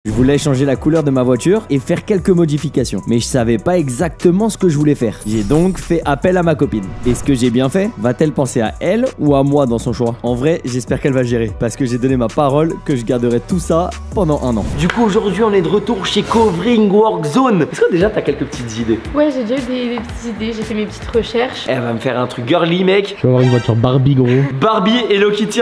Je voulais changer la couleur de ma voiture et faire quelques modifications, mais je savais pas exactement ce que je voulais faire. J'ai donc fait appel à ma copine. Est-ce que j'ai bien fait? Va-t-elle penser à elle ou à moi dans son choix? En vrai, j'espère qu'elle va gérer, parce que j'ai donné ma parole que je garderai tout ça pendant 1 an. Du coup, aujourd'hui, on est de retour chez Covering Work Zone. Est-ce que déjà t'as quelques petites idées? Ouais, j'ai déjà eu des petites idées, j'ai fait mes petites recherches. Elle va me faire un truc girly, mec. Je vais avoir une voiture Barbie, gros. Barbie et Hello Kitty.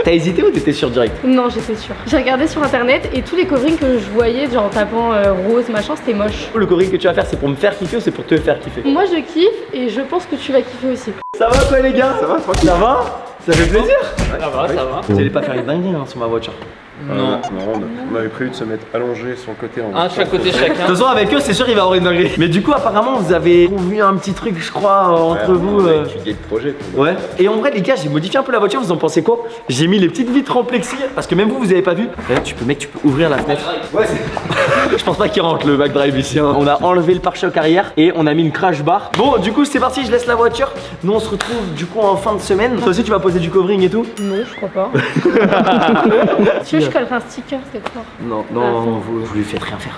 T'as hésité ou t'étais sûr direct? Non, j'étais sûre. J'ai regardé sur internet et tous les coverings que je voyais, genre en tapant rose, machin, c'était moche. Le covering que tu vas faire, c'est pour me faire kiffer ou c'est pour te faire kiffer? Moi, je kiffe et je pense que tu vas kiffer aussi. Ça va quoi les gars? Ça va, tranquille. Ça va? Ça fait plaisir? Ouais, ça va, ça va. Vous allez pas faire une dinguerie sur ma voiture? Non, on avait prévu de se mettre allongé sur le côté. Chaque côté chacun. De toute façon, avec eux, c'est sûr, il va y avoir une dinguerie. Mais du coup, apparemment, vous avez vu un petit truc, je crois, entre vous. On a étudié le projet. Ouais. Et en vrai, les gars, j'ai modifié un peu la voiture. Vous en pensez quoi? J'ai mis les petites vitres en plexi parce que même vous, vous avez pas vu. Là, tu peux ouvrir la fenêtre. Ouais. Je pense pas qu'il rentre le backdrive ici. Hein. On a enlevé le pare-choc arrière et on a mis une crash bar. Bon, du coup, c'est parti. Je laisse la voiture. Nous, on se retrouve du coup en fin de semaine. Toi aussi, tu vas poser du covering et tout? Non, je crois pas. Tu veux, je collerai un sticker cette fois. Non, vous lui faites rien faire.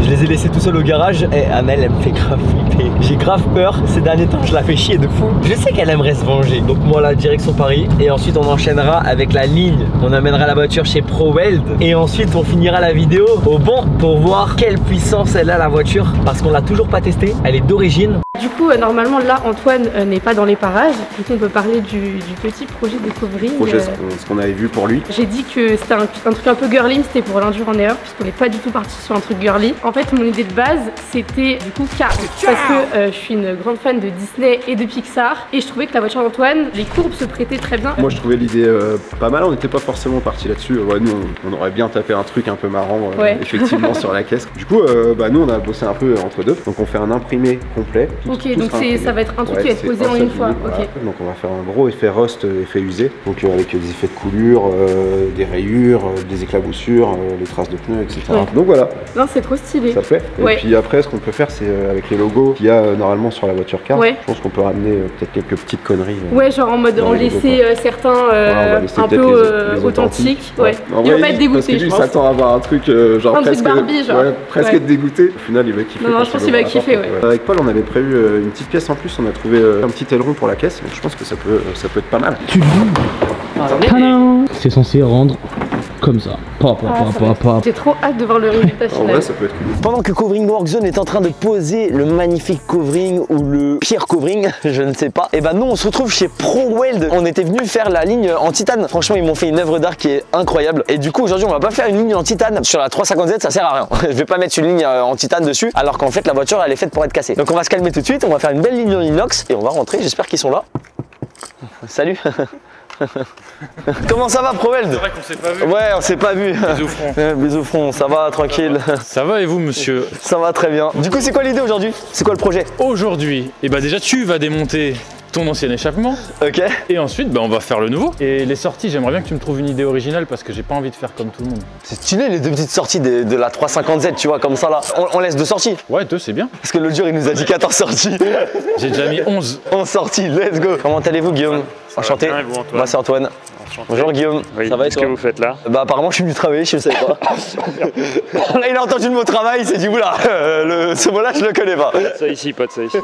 Je les ai laissés tout seuls au garage et Amel, elle me fait grave flipper. J'ai grave peur. Ces derniers temps, je la fais chier de fou. Je sais qu'elle aimerait se venger. Donc moi, la direction Paris. Et ensuite, on enchaînera avec la ligne. On amènera la voiture chez ProWeld. Et ensuite, on finira la vidéo au banc pour voir quelle puissance elle a la voiture. Parce qu'on l'a toujours pas testée. Elle est d'origine. Du coup, normalement, là, Antoine n'est pas dans les parages. Du coup, on peut parler du petit projet de covering. Ce qu'on avait vu pour lui. J'ai dit que c'était un truc un peu girly, c'était pour l'induire en erreur, puisqu'on n'est pas du tout parti sur un truc girly. En fait, mon idée de base, c'était du coup Cars. Parce que je suis une grande fan de Disney et de Pixar. Et je trouvais que la voiture d'Antoine, les courbes se prêtaient très bien. Moi, je trouvais l'idée pas mal. On n'était pas forcément parti là-dessus. Ouais, nous, on aurait bien tapé un truc un peu marrant, effectivement, sur la caisse. Du coup, nous, on a bossé un peu entre deux. Donc, on fait un imprimé complet. Ok, donc ça va être un truc qui va être posé en une fois. Voilà. Donc on va faire un gros effet rust, effet usé, donc avec des effets de coulure, des rayures, des éclaboussures, les traces de pneus, etc. Ouais. Donc voilà. Non, c'est trop stylé. Ça fait. Et puis après, ce qu'on peut faire, c'est avec les logos qu'il y a normalement sur la voiture Cars. Je pense qu'on peut ramener peut-être quelques petites conneries. Ouais, genre en mode en laisser certains un peu authentiques. Ouais. Il va pas être dégoûté. Parce que lui, il s'attend à avoir un truc genre un truc Barbie, genre. Presque dégoûté. Au final, il va kiffer. Non, je pense qu'il va kiffer. Avec Paul, on avait prévu une petite pièce en plus, on a trouvé un petit aileron pour la caisse, donc je pense que ça peut être pas mal. C'est censé rendre comme ça. J'ai trop hâte de voir le résultat final. En vrai, ça peut être cool. Pendant que Covering Work Zone est en train de poser le magnifique covering ou le pire covering, je ne sais pas, et bah nous on se retrouve chez ProWeld. On était venu faire la ligne en titane. Franchement, ils m'ont fait une œuvre d'art qui est incroyable. Et du coup, aujourd'hui, on va pas faire une ligne en titane. Sur la 350Z, ça sert à rien. Je vais pas mettre une ligne en titane dessus, alors qu'en fait, la voiture, elle est faite pour être cassée. Donc on va se calmer tout de suite, on va faire une belle ligne en inox et on va rentrer. J'espère qu'ils sont là. Salut. Comment ça va, ProWeld? C'est vrai qu'on s'est pas vu. Ouais, on s'est pas vu. Bisous front. Bisous front, ça va, tranquille. Ça va et vous, monsieur? Ça va très bien. Du coup, c'est quoi l'idée aujourd'hui? C'est quoi le projet? Aujourd'hui, déjà tu vas démonter ton ancien échappement. Ok. Et ensuite, on va faire le nouveau. Et les sorties, j'aimerais bien que tu me trouves une idée originale parce que j'ai pas envie de faire comme tout le monde. C'est stylé les deux petites sorties de la 350Z, tu vois, comme ça là. On laisse 2 sorties. Ouais, 2 c'est bien. Parce que l'autre jour, il nous a dit 14 sorties. J'ai déjà mis 11. 11 sorties, let's go. Comment allez-vous, Guillaume? Enchanté. Bien, et vous, Antoine? Moi, c'est Antoine. Enchanté. Bonjour, Guillaume. Oui. Ça va et Qu'est-ce toi? que vous faites là? Bah, apparemment, je suis venu travailler, je ne savais pas. Là, il a entendu le mot travail, il s'est dit, oula, ce mot-là, je le connais pas. Ça ici, pote, ça ici.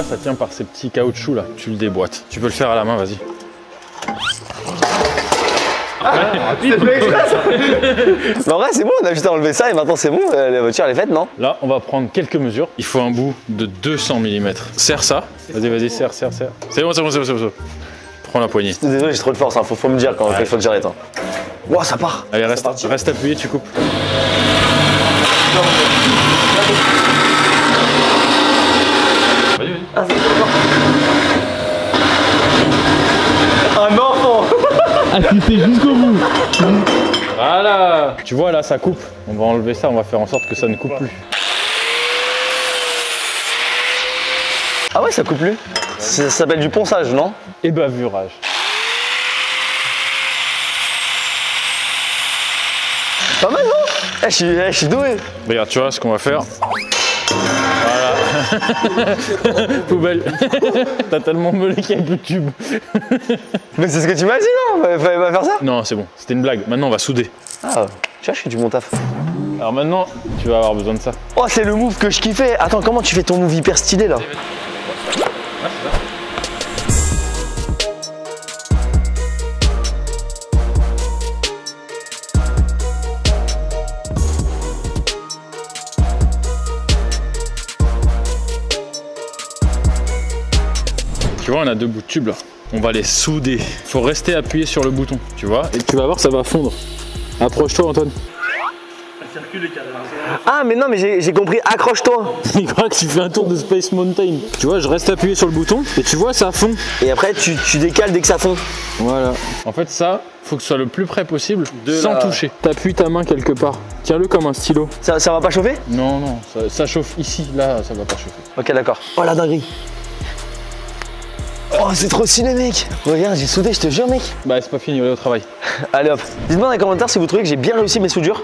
Ça tient par ces petits caoutchoucs là, tu le déboîtes. Tu peux le faire à la main, vas-y. Mais en vrai, c'est bon, on a juste à enlever ça et maintenant c'est bon, la voiture elle est faite, non? Là, on va prendre quelques mesures. Il faut un bout de 200 mm. Serre ça. Vas-y, serre. C'est bon. Prends la poignée. Désolé, j'ai trop de force, hein. faut me dire quand il faut que j'arrête. Hein. Wow, ça part. Allez, reste appuyé, tu coupes. Ah, un enfant. Assistez jusqu'au bout. Voilà. Tu vois là, ça coupe. On va enlever ça, on va faire en sorte que ça ne coupe plus. Ah ouais, Pourquoi ça coupe plus? Ça s'appelle du ponçage, non? Et bavurage. Pas mal, non? Je suis doué. Regarde, tu vois ce qu'on va faire. Voilà. Poubelle. T'as tellement meulé qu'il n'y a plus de tube. Mais c'est ce que tu m'as dit, non? Fallait pas faire ça? Non, c'est bon, c'était une blague. Maintenant, on va souder. Ah, tu vois, je fais du bon taf. Alors maintenant, tu vas avoir besoin de ça. Oh, c'est le move que je kiffais. Attends, comment tu fais ton move hyper stylé là? Tu vois, on a 2 bouts de tube là. On va les souder. Faut rester appuyé sur le bouton, tu vois. Et tu vas voir, ça va fondre. Approche-toi, Antoine. Ah, mais non, mais j'ai compris. Accroche-toi. Il croit que tu fais un tour de Space Mountain. Tu vois, je reste appuyé sur le bouton et tu vois, ça fond. Et après, tu décales dès que ça fond. Voilà. En fait, ça, faut que ce soit le plus près possible sans toucher. T'appuies ta main quelque part. Tiens-le comme un stylo. Ça va pas chauffer? Non, non, ça chauffe ici. Là, ça va pas chauffer. Ok, d'accord. Oh la dinguerie. Oh, c'est trop stylé, mec. Regarde, j'ai soudé, je te jure, mec. Bah, c'est pas fini, on est au travail. Allez hop. Dites-moi dans les commentaires si vous trouvez que j'ai bien réussi mes soudures.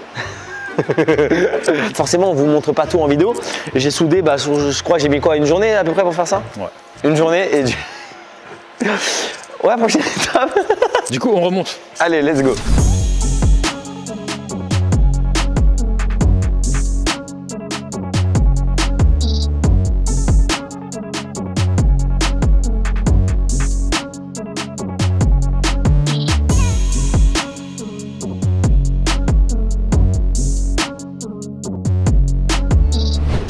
Forcément, on vous montre pas tout en vidéo. J'ai soudé, bah, je crois que j'ai mis quoi, une journée à peu près pour faire ça? Ouais. Une journée et du... Ouais, prochaine étape. Du coup, on remonte. Allez, let's go.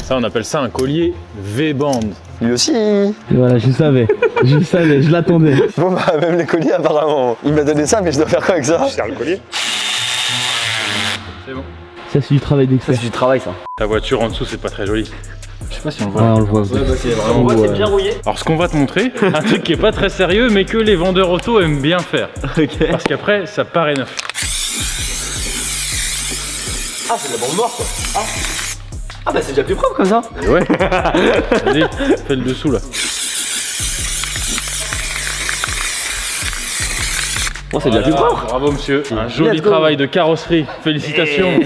Ça, on appelle ça un collier V-band. Lui aussi. Et voilà, je savais, je l'attendais. Bon bah même les colliers apparemment. Il m'a donné ça mais je dois faire quoi avec ça? Je sers le collier. C'est bon. Ça c'est du travail Ça d'expert. c'est du travail ça. La voiture en dessous, c'est pas très joli. Je sais pas si on le voit. Ouais, on le voit. Ouais, bah, c'est vraiment On voit c'est bien rouillé. Alors ce qu'on va te montrer, un truc qui est pas très sérieux mais que les vendeurs auto aiment bien faire. Ok. Parce qu'après ça paraît neuf. Ah c'est de la bombe morte quoi. Ah bah c'est déjà plus propre comme ça. Et ouais. Vas-y, fais le dessous là. Oh c'est déjà plus propre. Bravo monsieur. Un joli Let's go. travail de carrosserie. Félicitations.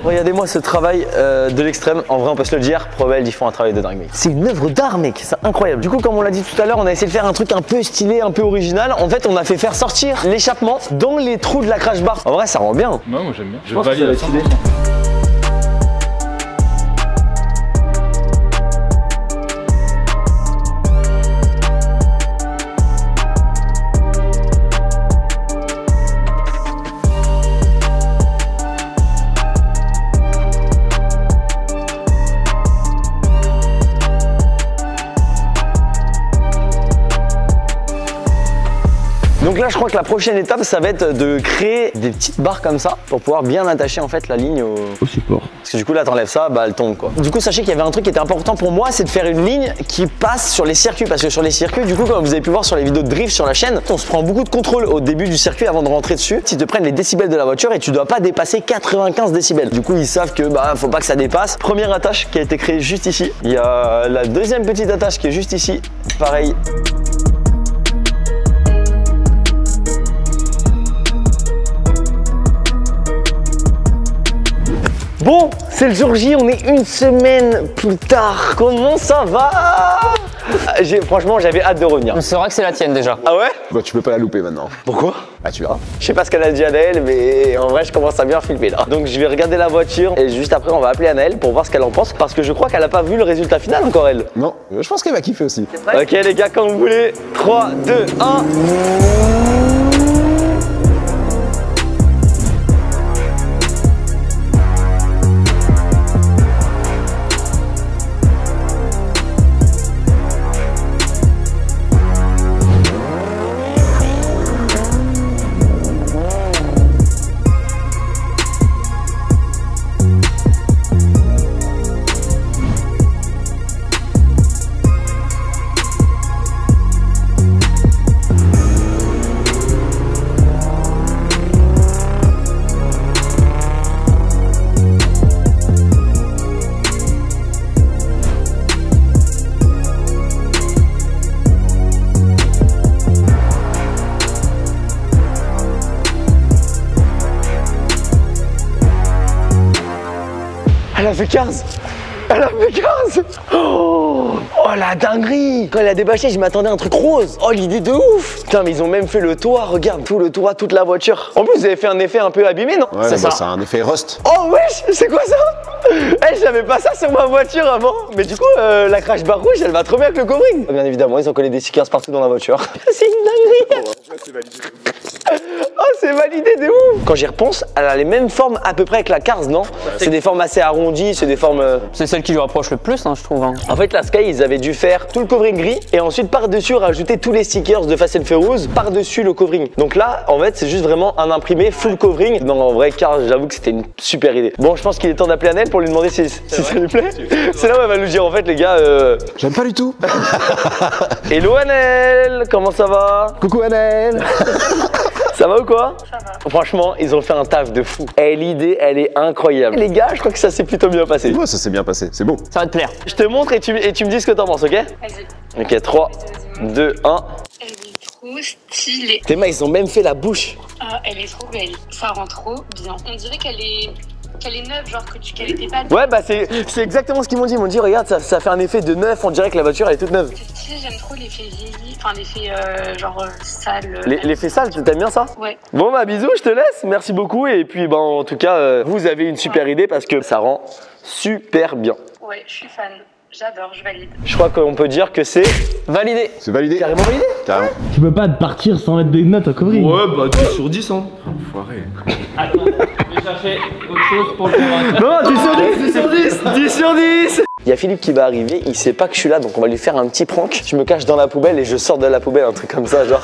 Regardez-moi ce travail de l'extrême. En vrai on peut se le dire, Probel ils font un travail de dingue mec. C'est une œuvre d'art mec, c'est incroyable. Du coup comme on l'a dit tout à l'heure, on a essayé de faire un truc un peu stylé, un peu original. En fait on a fait faire sortir l'échappement dans les trous de la crash bar. En vrai ça rend bien. Moi j'aime bien. Je pense que valide ça va à être stylé. 100%. Donc là je crois que la prochaine étape ça va être de créer des petites barres comme ça pour pouvoir bien attacher en fait la ligne Au support. Parce que du coup là t'enlèves ça, bah elle tombe quoi. Du coup sachez qu'il y avait un truc qui était important pour moi, c'est de faire une ligne qui passe sur les circuits. Parce que sur les circuits, du coup comme vous avez pu voir sur les vidéos de drift sur la chaîne, on se prend beaucoup de contrôle au début du circuit avant de rentrer dessus. Ils te prennent les décibels de la voiture et tu dois pas dépasser 95 décibels. Du coup ils savent que bah faut pas que ça dépasse. Première attache qui a été créée juste ici. Il y a la deuxième petite attache qui est juste ici. Pareil. Bon, c'est le jour J, on est une semaine plus tard. Comment ça va? Franchement, j'avais hâte de revenir. On saura que c'est la tienne déjà. Ah ouais? Bah tu peux pas la louper maintenant. Pourquoi? Bah tu verras. Je sais pas ce qu'elle a dit à Anaël, mais en vrai, je commence à bien filmer là. Donc je vais regarder la voiture et juste après, on va appeler Anaël pour voir ce qu'elle en pense. Parce que je crois qu'elle a pas vu le résultat final encore elle. Non, je pense qu'elle va kiffer aussi. Ok les gars, quand vous voulez. 3, 2, 1. a fait 15. Elle a fait 15. Oh la dinguerie. Quand elle a débâché, je m'attendais à un truc rose. Oh l'idée de ouf. Putain mais ils ont même fait le toit, regarde, tout le toit, toute la voiture. En plus vous avez fait un effet un peu abîmé, non? Ouais, c'est ça. Un effet rust. Oh wesh, c'est quoi ça? J'avais pas ça sur ma voiture avant. Mais du coup, la crash bar rouge, elle va trop bien avec le covering. Bien évidemment, ils ont collé des stickers partout dans la voiture. C'est une dinguerie. C'est validé. Oh, c'est validé de ouf. Quand j'y repense, elle a les mêmes formes à peu près avec la Cars, non? C'est des formes assez arrondies, c'est des formes... C'est celle qui lui rapproche le plus, hein, je trouve. Hein. En fait, la Sky, ils avaient dû faire tout le covering gris et ensuite par-dessus rajouter tous les stickers de Fast and Furious par-dessus le covering. Donc là, en fait, c'est juste vraiment un imprimé full covering. Non, en vrai, Cars, j'avoue que c'était une super idée. Bon, je pense qu'il est temps d'appeler Annelle pour lui demander si ça lui plaît. C'est là où elle va nous dire, en fait, les gars... J'aime pas du tout. Hello Annelle, comment ça va? Coucou Annelle. Ça va ou quoi? Ça va. Franchement, ils ont fait un taf de fou. Et l'idée, elle est incroyable. Les gars, je crois que ça s'est plutôt bien passé. Ouais, ça s'est bien passé, c'est bon. Ça va te plaire. Je te montre et tu me dis ce que t'en penses, ok? Vas-y. Ok, 3, 2, 1. Elle est trop stylée. Tes mains, ils ont même fait la bouche. Ah, elle est trop belle. Ça rend trop bien. On dirait qu'elle est neuve, genre qu'elle était pas. Ouais, bah c'est exactement ce qu'ils m'ont dit. Ils m'ont dit, regarde, ça fait un effet de neuf. On dirait que la voiture, elle est toute neuve. C'est stylé, j'aime trop l'effet vieilli. Enfin, l'effet genre sale. L'effet sale, t'aimes bien ça? Ouais. Bon, bah bisous, je te laisse. Merci beaucoup. Et puis, bah, en tout cas, vous avez une super idée parce que ça rend super bien. Ouais, je suis fan. J'adore, je valide. Je crois qu'on peut dire que c'est Validé. C'est validé. carrément validé. Carrément. Tu peux pas partir sans mettre des notes au covering. Ouais, bah 10 sur 10, hein. Enfoiré. Attends, je vais chercher autre chose pour le faire. Non, 10 sur 10, 10 sur 10, 10 sur 10. Il y a Philippe qui va arriver, il sait pas que je suis là, donc on va lui faire un petit prank. Je me cache dans la poubelle et je sors de la poubelle, un truc comme ça, genre.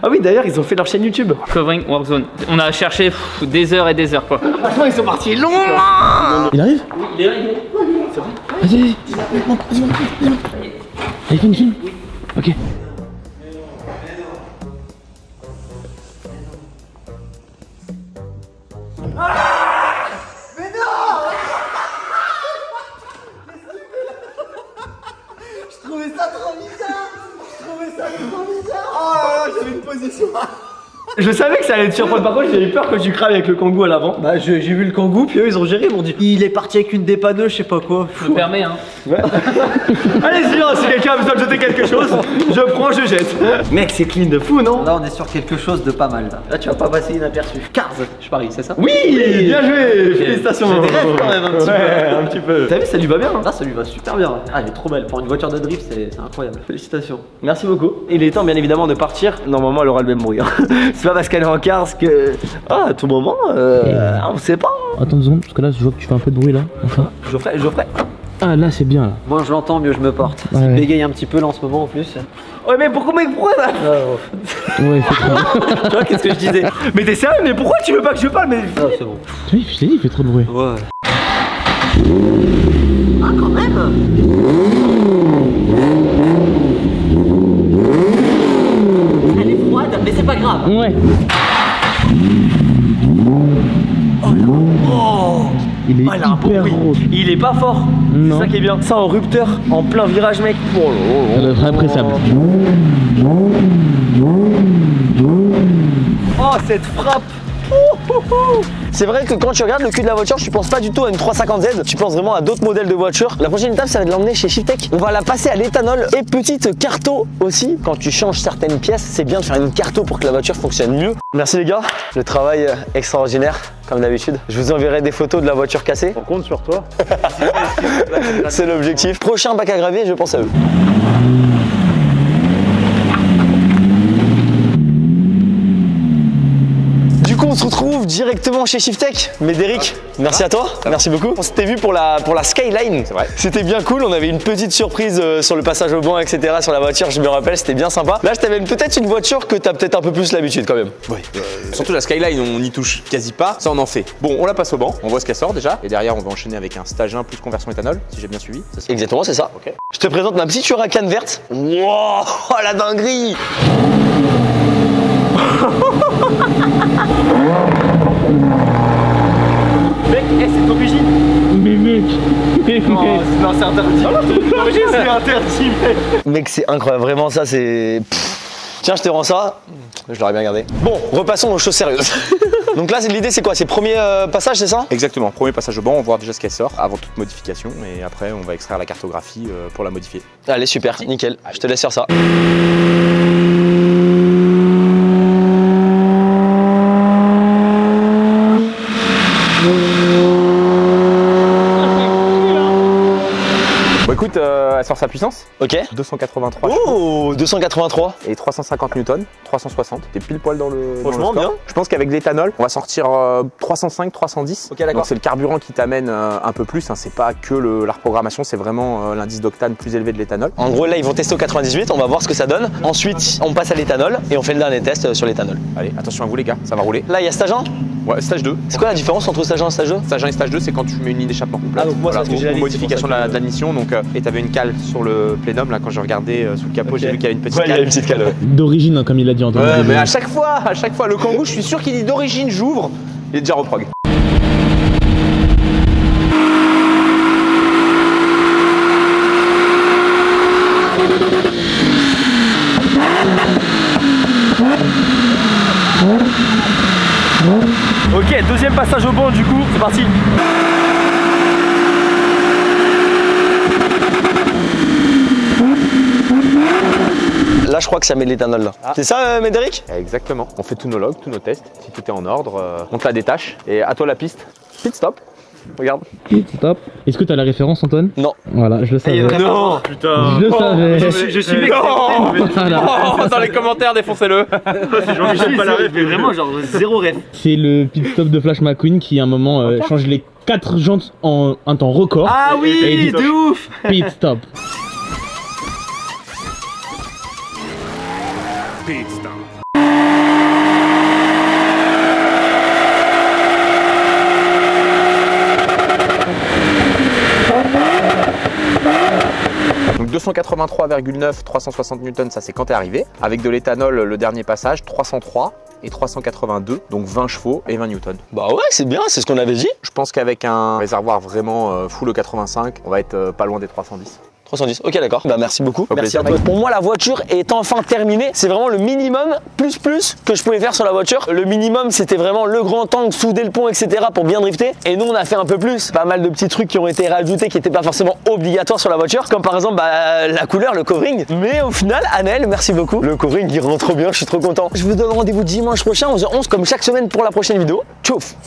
Ah oui, d'ailleurs, ils ont fait leur chaîne YouTube. Covering Warzone. On a cherché des heures et des heures, quoi. Franchement, ils sont partis longs. Il arrive? Oui, il est là, il est là. Vas-y, allez, filme. Ok. Je savais que ça allait te surprendre, par contre, j'ai eu peur que tu crames avec le kangou à l'avant. Bah j'ai vu le kangou, puis eux ils ont géré, ils m'ont dit il est parti avec une dépanneuse, je sais pas quoi. Je me permets, hein. Allez-y, si quelqu'un a besoin de jeter quelque chose, je prends, je jette. Mec, c'est clean de fou, non? Là on est sur quelque chose de pas mal. Là tu vas pas passer inaperçu. Cars, je parie, c'est ça? Oui, bien joué, félicitations. J'ai des rêves quand même un petit peu. Un petit peu. T'as vu, ça lui va bien, hein? Là ça lui va super bien. Ah elle est trop belle, pour une voiture de drift c'est incroyable. Félicitations. Merci beaucoup. Il est temps bien évidemment de partir. Normalement elle aura le même bruit. Hein. C'est pas parce qu'elle est en cars que... Ah, à tout moment, on sait pas. Hein. Attends 2 secondes, parce que là je vois que tu fais un peu de bruit là. Enfin. Geoffrey. Ah là c'est bien là. Moins je l'entends, mieux je me porte. Ouais. Il bégaye un petit peu là en ce moment en plus. Ouais mais pourquoi ça? Ouais, c'est trop. Tu vois qu'est-ce que je disais? Mais t'es sérieux? Mais pourquoi tu veux pas que je parle? Mais... Ah c'est bon. Oui, je t'ai dit, il fait trop de bruit. Ouais. Ah quand même. Elle est froide, mais c'est pas grave. Ouais. Il est il a un beau hyper bruit. rose. Il est pas fort. Non. C'est ça qui est bien. Ça en rupteur, en plein virage, mec. Ça doit être appréciable. Oh, cette frappe. C'est vrai que quand tu regardes le cul de la voiture, tu penses pas du tout à une 350Z, tu penses vraiment à d'autres modèles de voitures. La prochaine étape, ça va être de l'emmener chez Shiftech. On va la passer à l'éthanol et petite carto aussi. Quand tu changes certaines pièces, c'est bien de faire une carto pour que la voiture fonctionne mieux. Merci les gars, le travail extraordinaire comme d'habitude. Je vous enverrai des photos de la voiture cassée. On compte sur toi. C'est l'objectif. Prochain bac à gravier, je pense à eux. On se retrouve directement chez Shiftech. Médéric, merci à toi, merci beaucoup. On s'était vu pour la Skyline. C'est vrai. C'était bien cool, on avait une petite surprise sur le passage au banc, etc. sur la voiture, je me rappelle, c'était bien sympa. Là, je t'avais peut-être une voiture que t'as peut-être un peu plus l'habitude quand même. Oui, surtout la Skyline, on n'y touche quasi pas, ça on en fait. Bon, on la passe au banc, on voit ce qu'elle sort déjà, et derrière on va enchaîner avec un stage 1 plus conversion éthanol, si j'ai bien suivi. Exactement, c'est ça. Ok. Je te présente ma petite Huracan verte. Wow, oh la dinguerie. Mec, c'est d'origine. Mais mec. Non, c'est interdit. D'origine, c'est interdit, mec. Mec, c'est incroyable. Vraiment, ça, c'est... Tiens, je te rends ça. Je l'aurais bien gardé. Bon, repassons aux choses sérieuses. Donc là, l'idée c'est quoi? C'est premier passage, c'est ça? Exactement, premier passage au banc, on va voir déjà ce qu'elle sort avant toute modification et après on va extraire la cartographie pour la modifier. Allez, super, nickel. Je te laisse faire ça. Bon écoute, elle sort sa puissance. Ok. 283. Oh, 283. Et 350 newtons, 360. T'es pile poil dans le. Franchement, bien. Je pense qu'avec l'éthanol, on va sortir 305, 310. Ok, d'accord. Donc c'est le carburant qui t'amène un peu plus. Hein. C'est pas que la reprogrammation, c'est vraiment l'indice d'octane plus élevé de l'éthanol. En gros, là, ils vont tester au 98. On va voir ce que ça donne. Ensuite, on passe à l'éthanol et on fait le dernier test sur l'éthanol. Allez, attention à vous les gars, ça va rouler. Là, il y a stage 1. Ouais, stage 2. C'est quoi la différence entre stage 1 et stage 2? Stage 1 et stage 2, c'est quand tu mets une ligne d'échappement. Ah, donc moi, c'est ce que j'ai la ligne, modification c'est pour ça de l'admission. Donc, et t'avais une cale sur le plénum. Là, quand j'ai regardé sous le capot, j'ai vu qu'il y avait une petite Ouais, il y a cale. une petite cale. Ouais. D'origine, hein, comme il l'a dit Antoine. Ouais, mais à chaque fois, le Kangoo, je suis sûr qu'il dit d'origine, j'ouvre. Il est déjà reprog. Ok, deuxième passage au banc du coup, c'est parti. Là, je crois que ça met de l'éthanol là. C'est ça, Médéric? Exactement. On fait tous nos logs, tous nos tests. Si tout est en ordre, on te la détache. Et à toi la piste. Pit stop. Regarde. Stop. Est-ce que t'as la référence, Antoine? Non. Voilà, je le savais. Non, putain. Je le savais. Je suis mec. Voilà. Dans les commentaires, défoncez-le. C'est Jean-Michel pas la ref, mais vraiment genre zéro ref. C'est le pit stop de Flash McQueen qui à un moment change les 4 jantes en un temps record. Ah Et oui, dit, de ouf. Pit stop. Donc 283,9, 360 newtons, ça c'est quand t'es arrivé. Avec de l'éthanol, le dernier passage, 303 et 382, donc 20 chevaux et 20 newtons. Bah ouais, c'est bien, c'est ce qu'on avait dit. Je pense qu'avec un réservoir vraiment full 85, on va être pas loin des 310. 310, ok d'accord, bah merci beaucoup. Au Merci plaisir. à toi. Pour moi la voiture est enfin terminée, c'est vraiment le minimum plus que je pouvais faire sur la voiture. Le minimum c'était vraiment le grand tank, souder le pont etc pour bien drifter. Et nous on a fait un peu plus, pas mal de petits trucs qui ont été rajoutés qui n'étaient pas forcément obligatoires sur la voiture, comme par exemple la couleur, le covering. Mais au final, Annelle, merci beaucoup. Le covering il rend trop bien, je suis trop content. Je vous donne rendez-vous dimanche prochain 11h11 comme chaque semaine pour la prochaine vidéo. Tchouf.